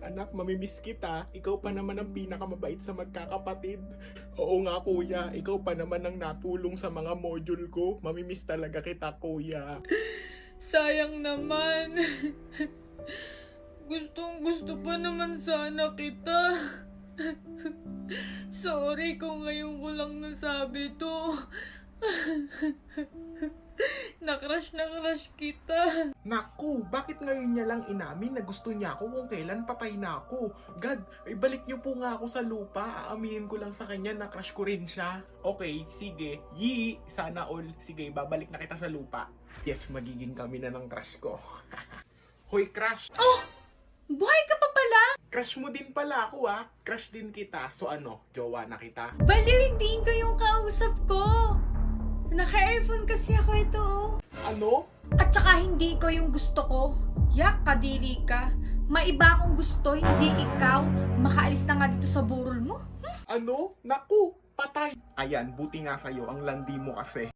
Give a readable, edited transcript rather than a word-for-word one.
Anak, mamimiss kita. Ikaw pa naman ang pinakamabait sa magkakapatid. Oo nga kuya, ikaw pa naman ang natulong sa mga module ko. Mamimiss talaga kita kuya. Sayang naman. Gusto pa naman sana kita. Sorry kung ngayon ko lang nasabi to. Na-crush kita. Naku, bakit ngayon niya lang inamin na gusto niya ako kung kailan patay na ako? God, ibalik niyo po nga ako sa lupa. Aaminin ko lang sa kanya na crush ko rin siya. Okay, sige. Yee, sana all. Sige, babalik na kita sa lupa. Yes, magiging kami na ng crush ko. Hoy, crush! Oh! Buhay ka pa pala? Crush mo din pala ako ah. Crush din kita. So ano, jowa na kita? Baliw, hindi ko yung kausap ko. Naka-earphone kasi ako ito, oh. Ano? At saka hindi ko yung gusto ko. Yak, kadiri ka. Maiba akong gusto, hindi ikaw. Makaalis na nga dito sa burol mo. Ano? Naku, patay. Ayan, buti nga sa'yo. Ang landi mo kasi.